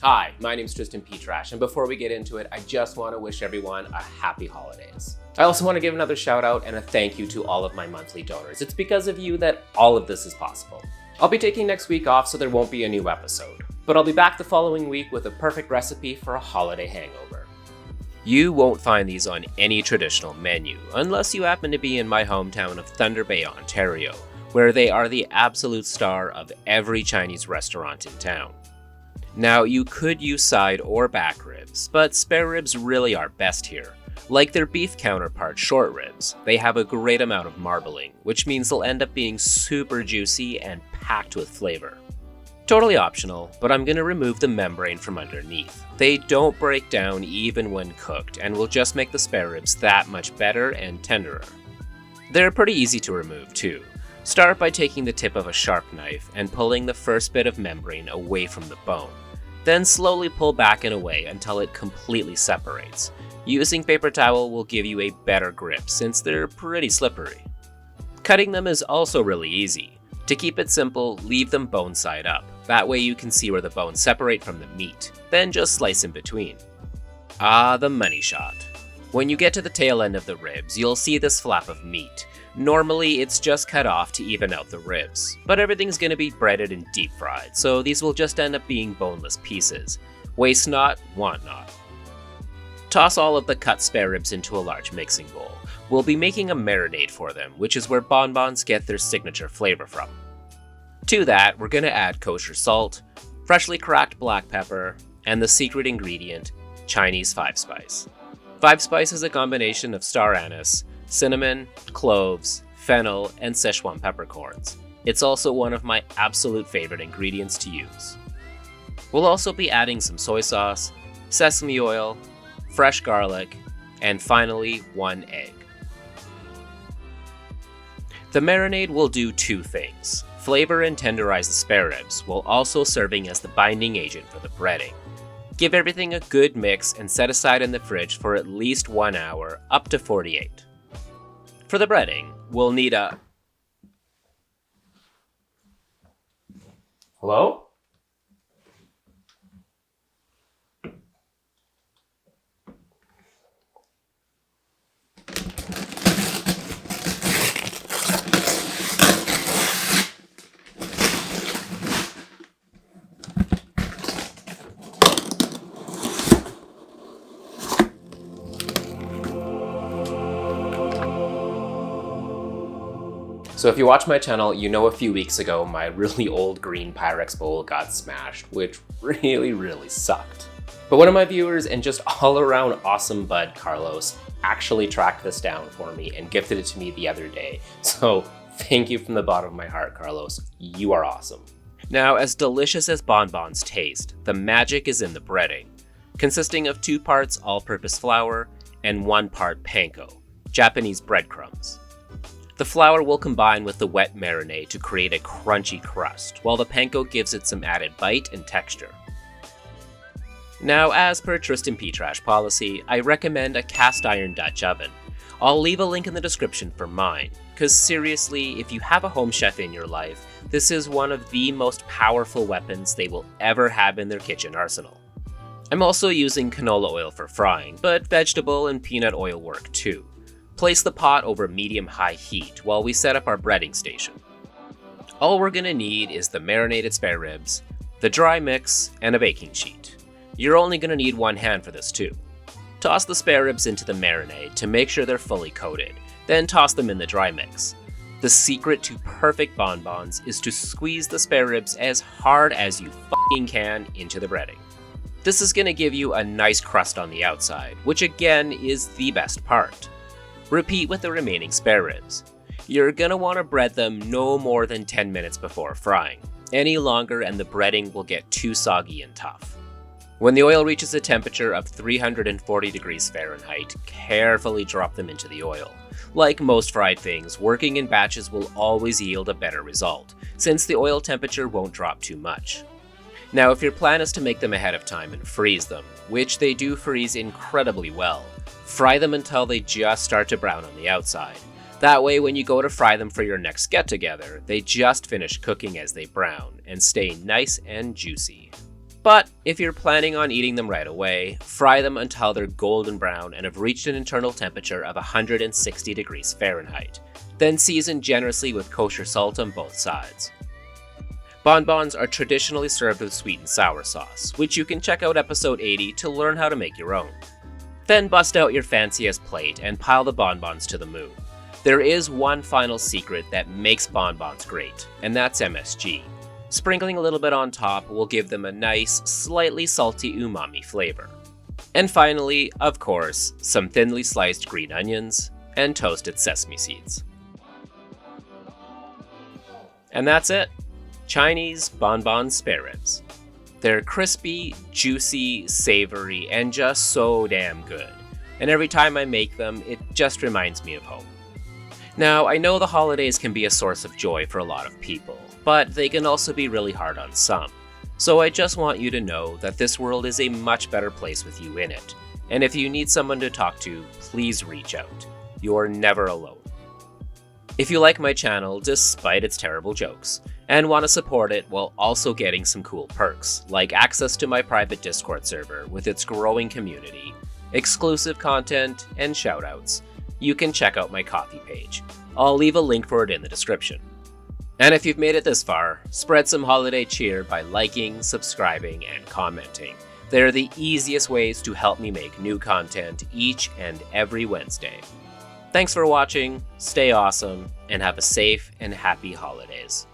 Hi, my name's Trystan Petrash, and before we get into it, I just want to wish everyone a happy holidays. I also want to give another shout out and a thank you to all of my monthly donors. It's because of you that all of this is possible. I'll be taking next week off, so there won't be a new episode, but I'll be back the following week with a perfect recipe for a holiday hangover. You won't find these on any traditional menu, unless you happen to be in my hometown of Thunder Bay, Ontario, where they are the absolute star of every Chinese restaurant in town. Now, you could use side or back ribs, but spare ribs really are best here. Like their beef counterpart short ribs, they have a great amount of marbling, which means they'll end up being super juicy and packed with flavor. Totally optional, but I'm going to remove the membrane from underneath. They don't break down even when cooked, and will just make the spare ribs that much better and tenderer. They're pretty easy to remove too. Start by taking the tip of a sharp knife and pulling the first bit of membrane away from the bone. Then slowly pull back and away until it completely separates. Using paper towel will give you a better grip since they're pretty slippery. Cutting them is also really easy. To keep it simple, leave them bone side up. That way you can see where the bones separate from the meat. Then just slice in between. Ah, the money shot. When you get to the tail end of the ribs, you'll see this flap of meat. Normally, it's just cut off to even out the ribs, but everything's going to be breaded and deep fried, so these will just end up being boneless pieces. Waste not, want not. Toss all of the cut spare ribs into a large mixing bowl. We'll be making a marinade for them, which is where bonbons get their signature flavor from. To that, we're going to add kosher salt, freshly cracked black pepper, and the secret ingredient, Chinese 5-spice. 5-spice is a combination of star anise, cinnamon, cloves, fennel, and Szechuan peppercorns. It's also one of my absolute favorite ingredients to use. We'll also be adding some soy sauce, sesame oil, fresh garlic, and finally 1 egg. The marinade will do 2 things. Flavor and tenderize the spare ribs, while also serving as the binding agent for the breading. Give everything a good mix and set aside in the fridge for at least 1 hour, up to 48. For the breading, we'll need a... Hello? So if you watch my channel, you know a few weeks ago my really old green Pyrex bowl got smashed, which really sucked. But one of my viewers and just all around awesome bud, Carlos, actually tracked this down for me and gifted it to me the other day. So thank you from the bottom of my heart, Carlos. You are awesome. Now, as delicious as bonbons taste, the magic is in the breading, consisting of 2 parts all-purpose flour and 1 part panko, Japanese breadcrumbs. The flour will combine with the wet marinade to create a crunchy crust, while the panko gives it some added bite and texture. Now, as per Trystan Petrash policy, I recommend a cast iron Dutch oven. I'll leave a link in the description for mine, cause seriously, if you have a home chef in your life, this is one of the most powerful weapons they will ever have in their kitchen arsenal. I'm also using canola oil for frying, but vegetable and peanut oil work too. Place the pot over medium-high heat while we set up our breading station. All we're gonna need is the marinated spare ribs, the dry mix, and a baking sheet. You're only gonna need 1 hand for this too. Toss the spare ribs into the marinade to make sure they're fully coated, then toss them in the dry mix. The secret to perfect bonbons is to squeeze the spare ribs as hard as you fucking can into the breading. This is gonna give you a nice crust on the outside, which again is the best part. Repeat with the remaining spare ribs. You're gonna want to bread them no more than 10 minutes before frying. Any longer and the breading will get too soggy and tough. When the oil reaches a temperature of 340 degrees Fahrenheit, carefully drop them into the oil. Like most fried things, working in batches will always yield a better result, since the oil temperature won't drop too much. Now, if your plan is to make them ahead of time and freeze them, which they do freeze incredibly well, fry them until they just start to brown on the outside. That way, when you go to fry them for your next get-together, they just finish cooking as they brown and stay nice and juicy. But if you're planning on eating them right away, fry them until they're golden brown and have reached an internal temperature of 160 degrees Fahrenheit. Then season generously with kosher salt on both sides. Bonbons are traditionally served with sweet and sour sauce, which you can check out episode 80 to learn how to make your own. Then bust out your fanciest plate and pile the bonbons to the moon. There is one final secret that makes bonbons great, and that's MSG. Sprinkling a little bit on top will give them a nice, slightly salty umami flavor. And finally, of course, some thinly sliced green onions and toasted sesame seeds. And that's it. Chinese bonbon spare ribs. They're crispy, juicy, savory, and just so damn good. And every time I make them, it just reminds me of home. Now, I know the holidays can be a source of joy for a lot of people, but they can also be really hard on some. So I just want you to know that this world is a much better place with you in it. And if you need someone to talk to, please reach out. You're never alone. If you like my channel despite its terrible jokes, and want to support it while also getting some cool perks, like access to my private Discord server with its growing community, exclusive content, and shoutouts, you can check out my Ko-fi page. I'll leave a link for it in the description. And if you've made it this far, spread some holiday cheer by liking, subscribing, and commenting. They're the easiest ways to help me make new content each and every Wednesday. Thanks for watching, stay awesome, and have a safe and happy holidays.